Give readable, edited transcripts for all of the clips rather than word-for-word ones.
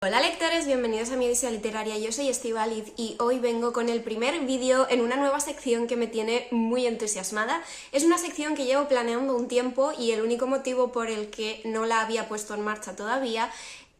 Hola lectores, bienvenidos a mi Odisea Literaria, yo soy Estíbaliz y hoy vengo con el primer vídeo en una nueva sección que me tiene muy entusiasmada. Es una sección que llevo planeando un tiempo y el único motivo por el que no la había puesto en marcha todavía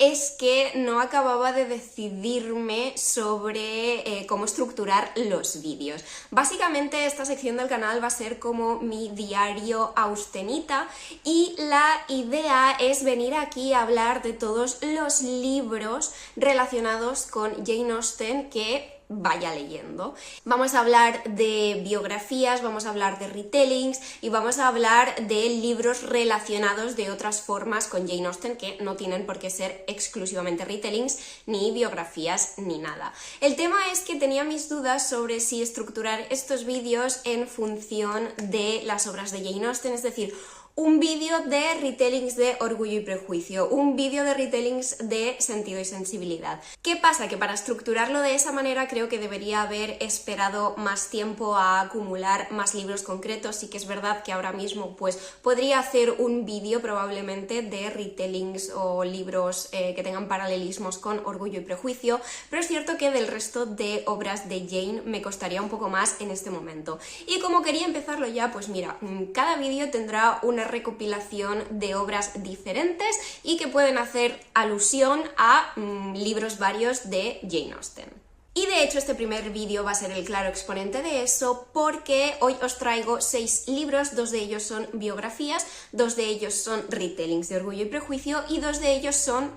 es que no acababa de decidirme sobre cómo estructurar los vídeos. Básicamente esta sección del canal va a ser como mi diario austenita y la idea es venir aquí a hablar de todos los libros relacionados con Jane Austen que vaya leyendo. Vamos a hablar de biografías, vamos a hablar de retellings y vamos a hablar de libros relacionados de otras formas con Jane Austen que no tienen por qué ser exclusivamente retellings, ni biografías, ni nada. El tema es que tenía mis dudas sobre si estructurar estos vídeos en función de las obras de Jane Austen, es decir, un vídeo de retellings de Orgullo y Prejuicio, un vídeo de retellings de Sentido y Sensibilidad. ¿Qué pasa? Que para estructurarlo de esa manera creo que debería haber esperado más tiempo a acumular más libros concretos. Sí que es verdad que ahora mismo pues podría hacer un vídeo probablemente de retellings o libros que tengan paralelismos con Orgullo y Prejuicio, pero es cierto que del resto de obras de Jane me costaría un poco más en este momento. Y como quería empezarlo ya, pues mira, cada vídeo tendrá una recopilación de obras diferentes y que pueden hacer alusión a libros varios de Jane Austen. Y de hecho este primer vídeo va a ser el claro exponente de eso porque hoy os traigo 6 libros, 2 de ellos son biografías, 2 de ellos son retellings de Orgullo y Prejuicio y 2 de ellos son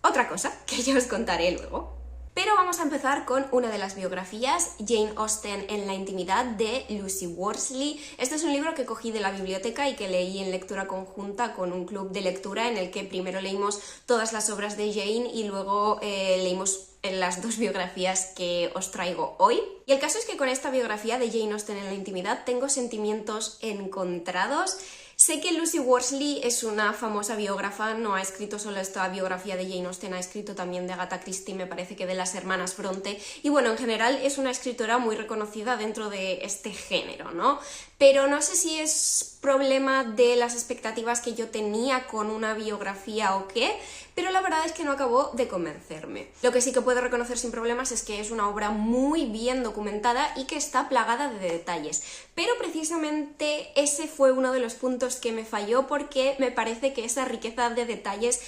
otra cosa que ya os contaré luego. Pero vamos a empezar con una de las biografías, Jane Austen en la intimidad, de Lucy Worsley. Este es un libro que cogí de la biblioteca y que leí en lectura conjunta con un club de lectura en el que primero leímos todas las obras de Jane y luego leímos las 2 biografías que os traigo hoy. Y el caso es que con esta biografía de Jane Austen en la intimidad tengo sentimientos encontrados. Sé que Lucy Worsley es una famosa biógrafa, no ha escrito solo esta biografía de Jane Austen, ha escrito también de Agatha Christie, me parece que de las hermanas Bronte, y bueno, en general es una escritora muy reconocida dentro de este género, ¿no? Pero no sé si es problema de las expectativas que yo tenía con una biografía o qué, pero la verdad es que no acabó de convencerme. Lo que sí que puedo reconocer sin problemas es que es una obra muy bien documentada y que está plagada de detalles, pero precisamente ese fue uno de los puntos que me falló porque me parece que esa riqueza de detalles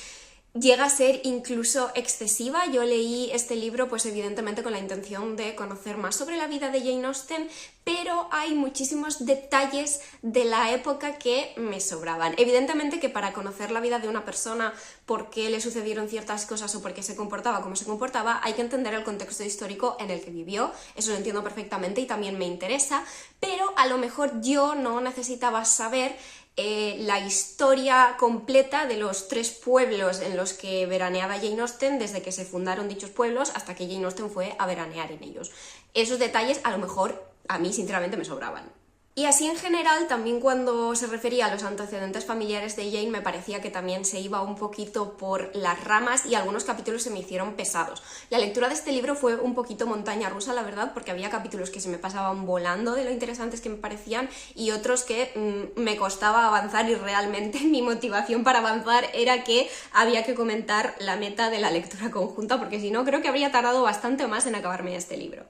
llega a ser incluso excesiva. Yo leí este libro pues evidentemente con la intención de conocer más sobre la vida de Jane Austen, pero hay muchísimos detalles de la época que me sobraban. Evidentemente que para conocer la vida de una persona, por qué le sucedieron ciertas cosas o por qué se comportaba como se comportaba, hay que entender el contexto histórico en el que vivió, eso lo entiendo perfectamente y también me interesa, pero a lo mejor yo no necesitaba saber la historia completa de los 3 pueblos en los que veraneaba Jane Austen desde que se fundaron dichos pueblos hasta que Jane Austen fue a veranear en ellos. Esos detalles a lo mejor a mí sinceramente me sobraban. Y así en general, también cuando se refería a los antecedentes familiares de Jane, me parecía que también se iba un poquito por las ramas y algunos capítulos se me hicieron pesados. La lectura de este libro fue un poquito montaña rusa, la verdad, porque había capítulos que se me pasaban volando de lo interesantes que me parecían y otros que me costaba avanzar y realmente mi motivación para avanzar era que había que comentar la meta de la lectura conjunta, porque si no creo que habría tardado bastante más en acabarme este libro.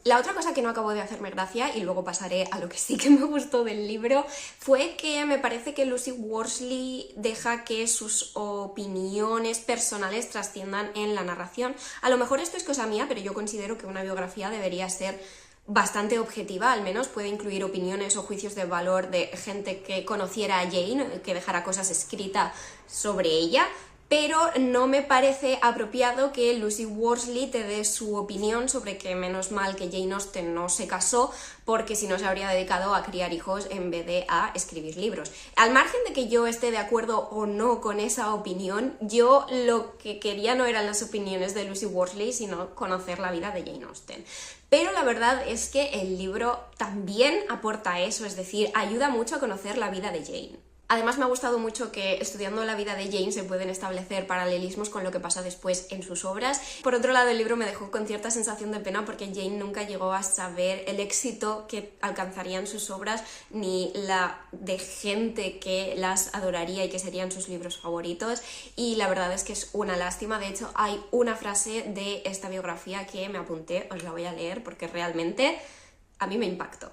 La otra cosa que no acabó de hacerme gracia, y luego pasaré a lo que sí que me gustó del libro, fue que me parece que Lucy Worsley deja que sus opiniones personales trasciendan en la narración. A lo mejor esto es cosa mía, pero yo considero que una biografía debería ser bastante objetiva, al menos puede incluir opiniones o juicios de valor de gente que conociera a Jane, que dejara cosas escritas sobre ella, pero no me parece apropiado que Lucy Worsley te dé su opinión sobre que menos mal que Jane Austen no se casó, porque si no se habría dedicado a criar hijos en vez de a escribir libros. Al margen de que yo esté de acuerdo o no con esa opinión, yo lo que quería no eran las opiniones de Lucy Worsley, sino conocer la vida de Jane Austen. Pero la verdad es que el libro también aporta eso, es decir, ayuda mucho a conocer la vida de Jane. Además me ha gustado mucho que estudiando la vida de Jane se pueden establecer paralelismos con lo que pasa después en sus obras. Por otro lado, el libro me dejó con cierta sensación de pena porque Jane nunca llegó a saber el éxito que alcanzarían sus obras ni la de gente que las adoraría y que serían sus libros favoritos, y la verdad es que es una lástima. De hecho, hay una frase de esta biografía que me apunté, os la voy a leer porque realmente a mí me impactó.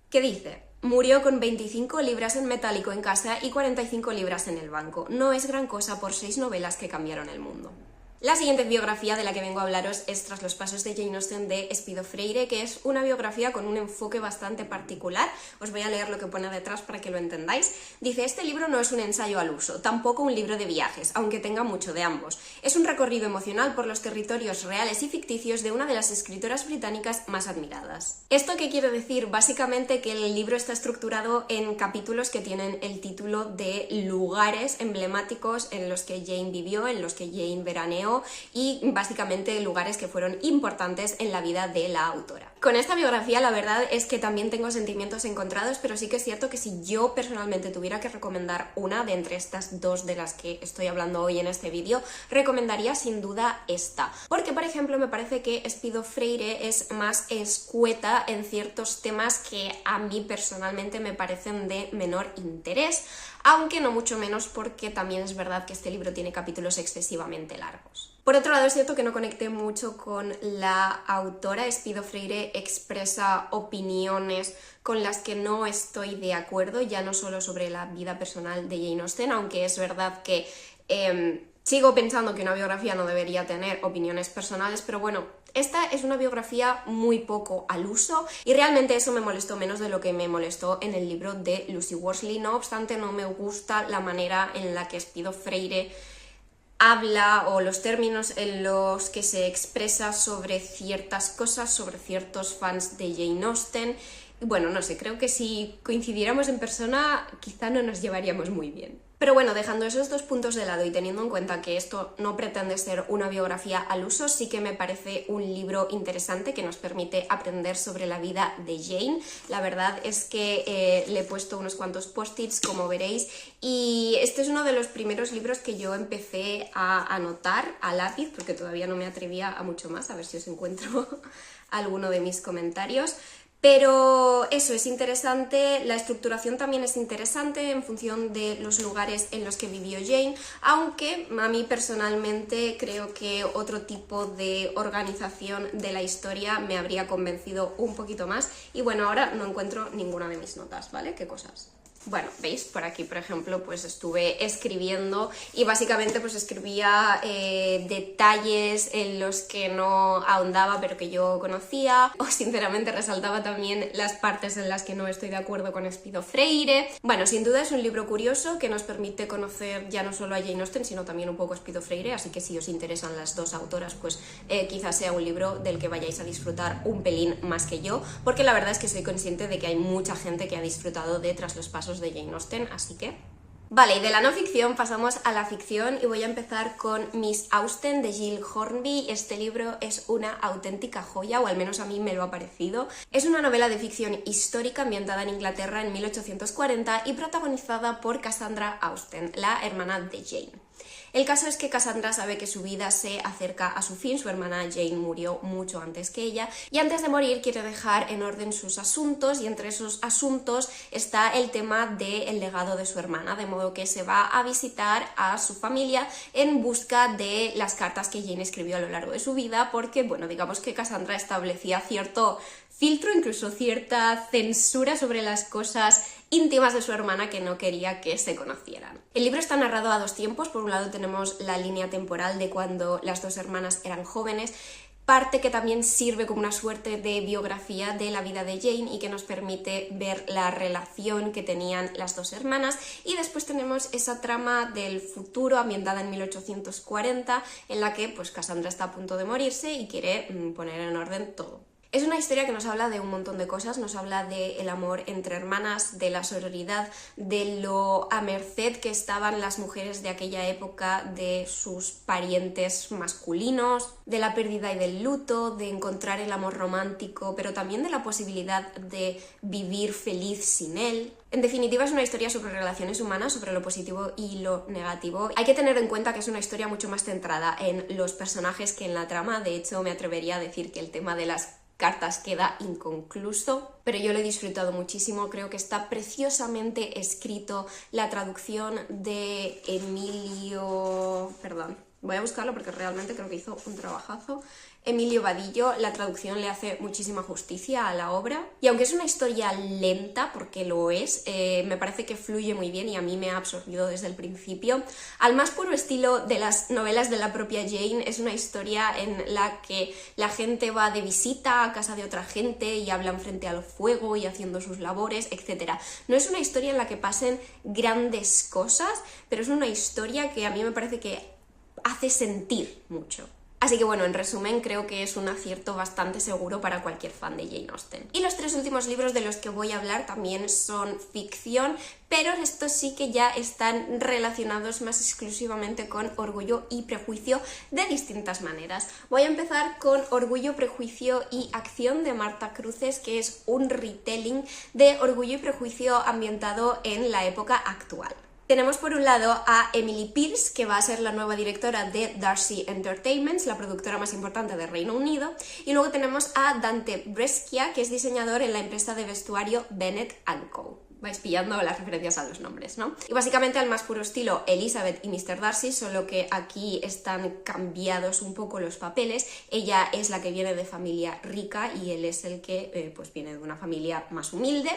¿Qué dice? Murió con 25 libras en metálico en casa y 45 libras en el banco. No es gran cosa por 6 novelas que cambiaron el mundo. La siguiente biografía de la que vengo a hablaros es Tras los pasos de Jane Austen de Espido Freire, que es una biografía con un enfoque bastante particular. Os voy a leer lo que pone detrás para que lo entendáis. Dice: este libro no es un ensayo al uso, tampoco un libro de viajes, aunque tenga mucho de ambos. Es un recorrido emocional por los territorios reales y ficticios de una de las escritoras británicas más admiradas. ¿Esto qué quiere decir? Básicamente que el libro está estructurado en capítulos que tienen el título de lugares emblemáticos en los que Jane vivió, en los que Jane veraneó, y básicamente lugares que fueron importantes en la vida de la autora. Con esta biografía la verdad es que también tengo sentimientos encontrados, pero sí que es cierto que si yo personalmente tuviera que recomendar una de entre estas dos de las que estoy hablando hoy en este vídeo, recomendaría sin duda esta. Porque, por ejemplo, me parece que Espido Freire es más escueta en ciertos temas que a mí personalmente me parecen de menor interés, aunque no mucho menos porque también es verdad que este libro tiene capítulos excesivamente largos. Por otro lado, es cierto que no conecté mucho con la autora. Espido Freire expresa opiniones con las que no estoy de acuerdo, ya no solo sobre la vida personal de Jane Austen, aunque es verdad que sigo pensando que una biografía no debería tener opiniones personales, pero bueno, esta es una biografía muy poco al uso y realmente eso me molestó menos de lo que me molestó en el libro de Lucy Worsley. No obstante, no me gusta la manera en la que Espido Freire habla o los términos en los que se expresa sobre ciertas cosas, sobre ciertos fans de Jane Austen. Bueno, no sé, creo que si coincidiéramos en persona quizá no nos llevaríamos muy bien. Pero bueno, dejando esos dos puntos de lado y teniendo en cuenta que esto no pretende ser una biografía al uso, sí que me parece un libro interesante que nos permite aprender sobre la vida de Jane. La verdad es que le he puesto unos cuantos post-its, como veréis, y este es uno de los primeros libros que yo empecé a anotar a lápiz, porque todavía no me atrevía a mucho más, a ver si os encuentro alguno de mis comentarios. Pero eso es interesante, la estructuración también es interesante en función de los lugares en los que vivió Jane, aunque a mí personalmente creo que otro tipo de organización de la historia me habría convencido un poquito más. Y bueno, ahora no encuentro ninguna de mis notas, ¿vale? ¿Qué cosas? Bueno, veis, por aquí, por ejemplo, pues estuve escribiendo y básicamente pues escribía detalles en los que no ahondaba pero que yo conocía, o sinceramente resaltaba también las partes en las que no estoy de acuerdo con Espido Freire. Bueno, sin duda es un libro curioso que nos permite conocer ya no solo a Jane Austen, sino también un poco a Espido Freire, así que si os interesan las dos autoras, pues quizás sea un libro del que vayáis a disfrutar un pelín más que yo, porque la verdad es que soy consciente de que hay mucha gente que ha disfrutado de Tras los pasos de Jane Austen, así que... Vale, y de la no ficción pasamos a la ficción y voy a empezar con Miss Austen de Jill Hornby. Este libro es una auténtica joya, o al menos a mí me lo ha parecido. Es una novela de ficción histórica ambientada en Inglaterra en 1840 y protagonizada por Cassandra Austen, la hermana de Jane. El caso es que Cassandra sabe que su vida se acerca a su fin, su hermana Jane murió mucho antes que ella, y antes de morir quiere dejar en orden sus asuntos, y entre esos asuntos está el tema del legado de su hermana, de modo que se va a visitar a su familia en busca de las cartas que Jane escribió a lo largo de su vida, porque, bueno, digamos que Cassandra establecía cierto filtro, incluso cierta censura sobre las cosas íntimas de su hermana que no quería que se conocieran. El libro está narrado a dos tiempos. Por un lado tenemos la línea temporal de cuando las dos hermanas eran jóvenes, parte que también sirve como una suerte de biografía de la vida de Jane y que nos permite ver la relación que tenían las dos hermanas, y después tenemos esa trama del futuro ambientada en 1840 en la que pues Cassandra está a punto de morirse y quiere poner en orden todo. Es una historia que nos habla de un montón de cosas, nos habla del amor entre hermanas, de la sororidad, de lo a merced que estaban las mujeres de aquella época de sus parientes masculinos, de la pérdida y del luto, de encontrar el amor romántico, pero también de la posibilidad de vivir feliz sin él. En definitiva, es una historia sobre relaciones humanas, sobre lo positivo y lo negativo. Hay que tener en cuenta que es una historia mucho más centrada en los personajes que en la trama. De hecho, me atrevería a decir que el tema de las cartas queda inconcluso, pero yo lo he disfrutado muchísimo. Creo que está preciosamente escrito. La traducción de Emilio... Perdón, voy a buscarlo porque realmente creo que hizo un trabajazo. Emilio Vadillo, la traducción le hace muchísima justicia a la obra, y aunque es una historia lenta, porque lo es, me parece que fluye muy bien y a mí me ha absorbido desde el principio. Al más puro estilo de las novelas de la propia Jane, es una historia en la que la gente va de visita a casa de otra gente y hablan frente al fuego y haciendo sus labores, etc. No es una historia en la que pasen grandes cosas, pero es una historia que a mí me parece que hace sentir mucho. Así que bueno, en resumen, creo que es un acierto bastante seguro para cualquier fan de Jane Austen. Y los 3 últimos libros de los que voy a hablar también son ficción, pero estos sí que ya están relacionados más exclusivamente con Orgullo y Prejuicio de distintas maneras. Voy a empezar con Orgullo, Prejuicio y Acción de Marta Cruces, que es un retelling de Orgullo y Prejuicio ambientado en la época actual. Tenemos por un lado a Emily Pierce, que va a ser la nueva directora de Darcy Entertainments, la productora más importante de Reino Unido, y luego tenemos a Dante Brescia, que es diseñador en la empresa de vestuario Bennett & Co. Vais pillando las referencias a los nombres, ¿no? Y básicamente al más puro estilo Elizabeth y Mr. Darcy, solo que aquí están cambiados un poco los papeles. Ella es la que viene de familia rica y él es el que pues viene de una familia más humilde.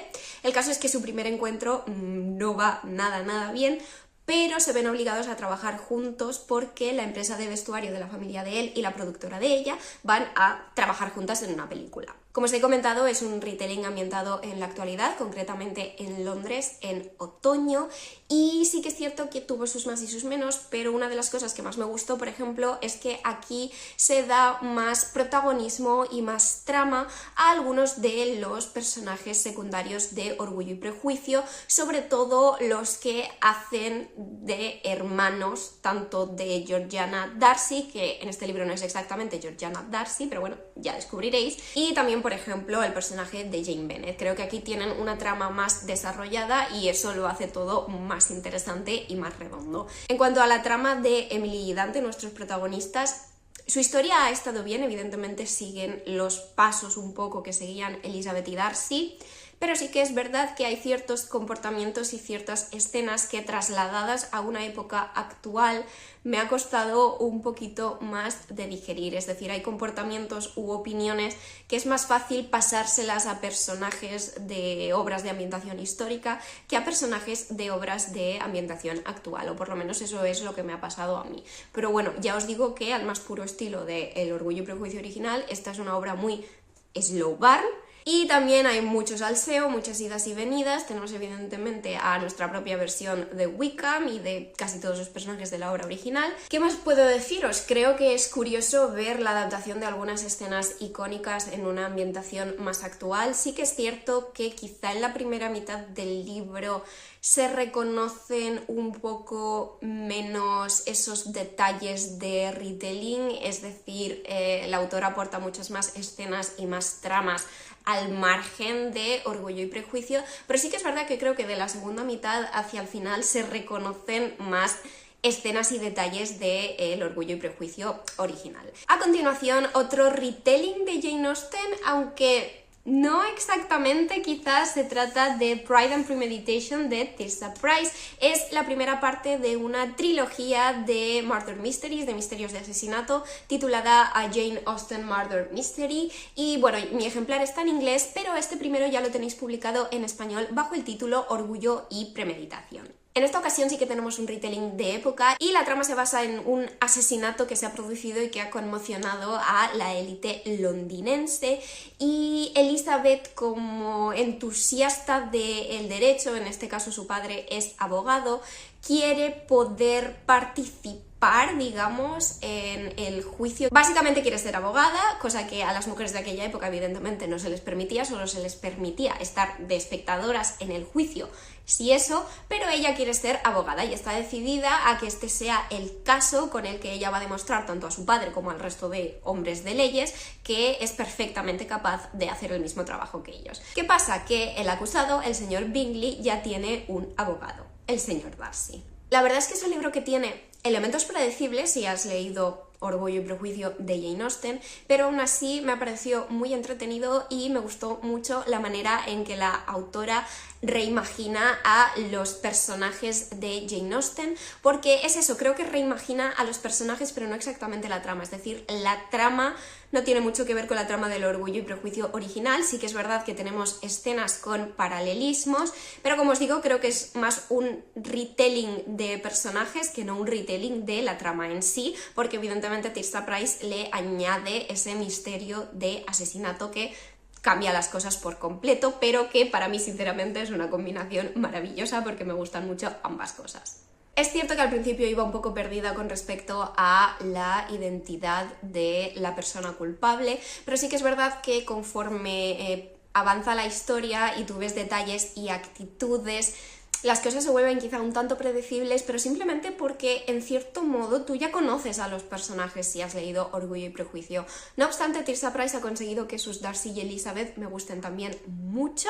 El caso es que su primer encuentro no va nada bien, pero se ven obligados a trabajar juntos porque la empresa de vestuario de la familia de él y la productora de ella van a trabajar juntas en una película. Como os he comentado, es un retelling ambientado en la actualidad, concretamente en Londres, en otoño, y sí que es cierto que tuvo sus más y sus menos, pero una de las cosas que más me gustó, por ejemplo, es que aquí se da más protagonismo y más trama a algunos de los personajes secundarios de Orgullo y Prejuicio, sobre todo los que hacen de hermanos, tanto de Georgiana Darcy, que en este libro no es exactamente Georgiana Darcy, pero bueno, ya descubriréis, y también, por ejemplo, el personaje de Jane Bennet. Creo que aquí tienen una trama más desarrollada y eso lo hace todo más interesante y más redondo. En cuanto a la trama de Emily y Dante, nuestros protagonistas, su historia ha estado bien, evidentemente siguen los pasos un poco que seguían Elizabeth y Darcy, pero sí que es verdad que hay ciertos comportamientos y ciertas escenas que, trasladadas a una época actual, me ha costado un poquito más de digerir. Es decir, hay comportamientos u opiniones que es más fácil pasárselas a personajes de obras de ambientación histórica que a personajes de obras de ambientación actual, o por lo menos eso es lo que me ha pasado a mí. Pero bueno, ya os digo que al más puro estilo de El Orgullo y Prejuicio original, esta es una obra muy slow burn. Y también hay mucho salseo, muchas idas y venidas. Tenemos evidentemente a nuestra propia versión de Wickham y de casi todos los personajes de la obra original. ¿Qué más puedo deciros? Creo que es curioso ver la adaptación de algunas escenas icónicas en una ambientación más actual. Sí que es cierto que quizá en la primera mitad del libro se reconocen un poco menos esos detalles de retelling, es decir, el autor aporta muchas más escenas y más tramas al margen de Orgullo y Prejuicio, pero sí que es verdad que creo que de la segunda mitad hacia el final se reconocen más escenas y detalles de El Orgullo y Prejuicio original. A continuación, otro retelling de Jane Austen, aunque no exactamente, quizás se trata de Pride and Premeditation de Tirsa Price. Es la primera parte de una trilogía de Murder Mysteries, de misterios de asesinato, titulada A Jane Austen Murder Mystery. Y bueno, mi ejemplar está en inglés, pero este primero ya lo tenéis publicado en español bajo el título Orgullo y Premeditación. En esta ocasión sí que tenemos un retelling de época y la trama se basa en un asesinato que se ha producido y que ha conmocionado a la élite londinense, y Elizabeth, como entusiasta del derecho, en este caso su padre es abogado, quiere poder participar, digamos, en el juicio. Básicamente quiere ser abogada, cosa que a las mujeres de aquella época evidentemente no se les permitía, solo se les permitía estar de espectadoras en el juicio, si eso, pero ella quiere ser abogada y está decidida a que este sea el caso con el que ella va a demostrar tanto a su padre como al resto de hombres de leyes que es perfectamente capaz de hacer el mismo trabajo que ellos. ¿Qué pasa? Que el acusado, el señor Bingley, ya tiene un abogado, el señor Darcy. La verdad es que es un libro que tiene elementos predecibles si has leído Orgullo y Prejuicio de Jane Austen, pero aún así me ha parecido muy entretenido y me gustó mucho la manera en que la autora reimagina a los personajes de Jane Austen, porque es eso, creo que reimagina a los personajes pero no exactamente la trama, es decir, la trama no tiene mucho que ver con la trama del Orgullo y Prejuicio original, sí que es verdad que tenemos escenas con paralelismos, pero como os digo, creo que es más un retelling de personajes que no un retelling de la trama en sí, porque evidentemente Tirsa Price le añade ese misterio de asesinato que cambia las cosas por completo, pero que para mí sinceramente es una combinación maravillosa porque me gustan mucho ambas cosas. Es cierto que al principio iba un poco perdida con respecto a la identidad de la persona culpable, pero sí que es verdad que conforme avanza la historia y tú ves detalles y actitudes, las cosas se vuelven quizá un tanto predecibles, pero simplemente porque en cierto modo tú ya conoces a los personajes si has leído Orgullo y Prejuicio. No obstante, Tirsa Price ha conseguido que sus Darcy y Elizabeth me gusten también mucho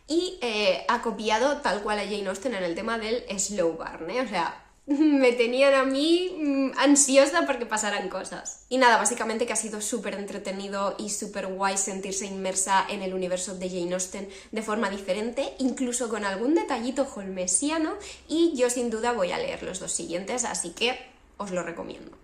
y ha copiado tal cual a Jane Austen en el tema del slow burn, ¿eh? O sea, me tenían a mí ansiosa porque pasaran cosas. Y nada, básicamente que ha sido súper entretenido y súper guay sentirse inmersa en el universo de Jane Austen de forma diferente, incluso con algún detallito holmesiano, y yo sin duda voy a leer los dos siguientes, así que os lo recomiendo.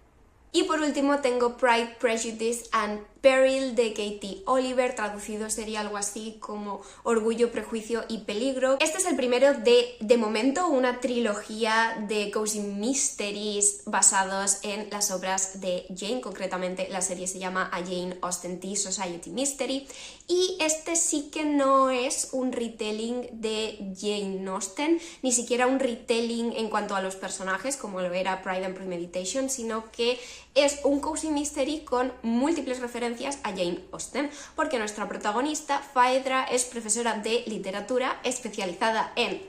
Y por último tengo Pride, Prejudice and Peril de Katie Oliver, traducido sería algo así como Orgullo, Prejuicio y Peligro. Este es el primero de momento, una trilogía de cozy mysteries basados en las obras de Jane, concretamente la serie se llama A Jane Austen Tea Society Mystery, y este sí que no es un retelling de Jane Austen, ni siquiera un retelling en cuanto a los personajes como lo era Pride and Premeditation, sino que es un cozy mystery con múltiples referencias a Jane Austen, porque nuestra protagonista, Phaedra, es profesora de literatura especializada en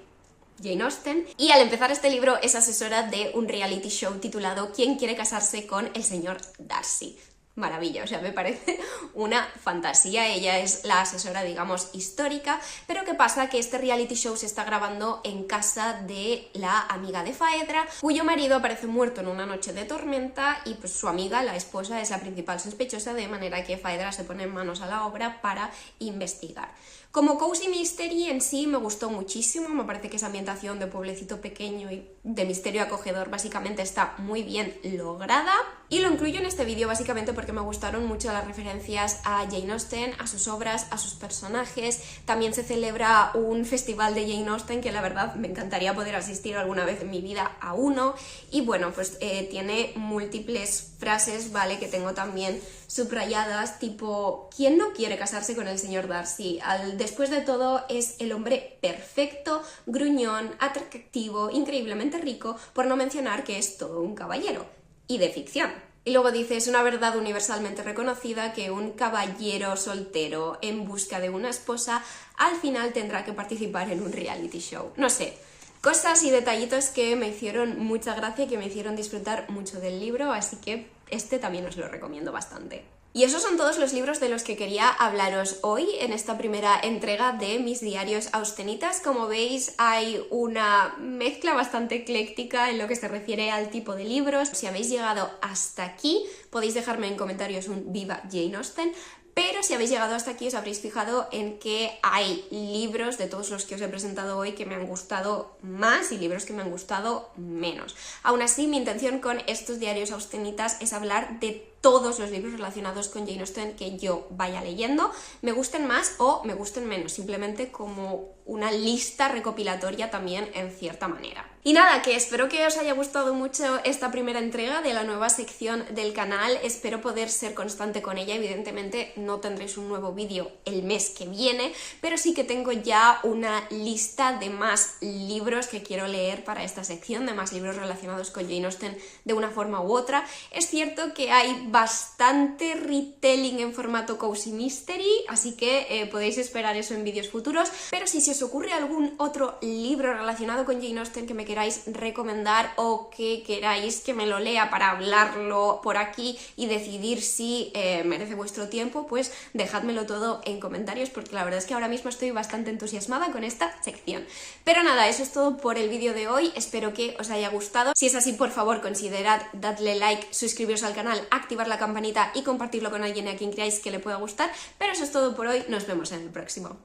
Jane Austen, y al empezar este libro es asesora de un reality show titulado ¿Quién quiere casarse con el señor Darcy? Maravilla, o sea, me parece una fantasía. Ella es la asesora, digamos, histórica, pero ¿qué pasa? Que este reality show se está grabando en casa de la amiga de Phaedra, cuyo marido aparece muerto en una noche de tormenta y pues su amiga, la esposa, es la principal sospechosa, de manera que Phaedra se pone manos a la obra para investigar. Como cozy mystery en sí me gustó muchísimo, me parece que esa ambientación de pueblecito pequeño y de misterio acogedor básicamente está muy bien lograda, y lo incluyo en este vídeo básicamente porque me gustaron mucho las referencias a Jane Austen, a sus obras, a sus personajes. También se celebra un festival de Jane Austen que la verdad me encantaría poder asistir alguna vez en mi vida a uno, y bueno, pues tiene múltiples frases, ¿vale?, que tengo también subrayadas, tipo ¿quién no quiere casarse con el señor Darcy? Después de todo es el hombre perfecto, gruñón, atractivo, increíblemente rico, por no mencionar que es todo un caballero, y de ficción. Y luego dice, es una verdad universalmente reconocida que un caballero soltero en busca de una esposa al final tendrá que participar en un reality show. No sé, cosas y detallitos que me hicieron mucha gracia y que me hicieron disfrutar mucho del libro, así que este también os lo recomiendo bastante. Y esos son todos los libros de los que quería hablaros hoy en esta primera entrega de mis diarios austenitas. Como veis, hay una mezcla bastante ecléctica en lo que se refiere al tipo de libros. Si habéis llegado hasta aquí, podéis dejarme en comentarios un Viva Jane Austen, pero si habéis llegado hasta aquí os habréis fijado en que hay libros de todos los que os he presentado hoy que me han gustado más y libros que me han gustado menos. Aún así, mi intención con estos diarios austenitas es hablar de todos los libros relacionados con Jane Austen que yo vaya leyendo, me gusten más o me gusten menos, simplemente como una lista recopilatoria también en cierta manera. Y nada, que espero que os haya gustado mucho esta primera entrega de la nueva sección del canal, espero poder ser constante con ella. Evidentemente no tendréis un nuevo vídeo el mes que viene, pero sí que tengo ya una lista de más libros que quiero leer para esta sección, de más libros relacionados con Jane Austen de una forma u otra. Es cierto que hay bastante retelling en formato Cozy Mystery, así que podéis esperar eso en vídeos futuros, pero si se os ocurre algún otro libro relacionado con Jane Austen que me queráis recomendar o que queráis que me lo lea para hablarlo por aquí y decidir si merece vuestro tiempo, pues dejádmelo todo en comentarios, porque la verdad es que ahora mismo estoy bastante entusiasmada con esta sección. Pero nada, eso es todo por el vídeo de hoy, espero que os haya gustado. Si es así, por favor, considerad darle like, suscribiros al canal, activar la campanita y compartirlo con alguien a quien creáis que le pueda gustar. Pero eso es todo por hoy, nos vemos en el próximo.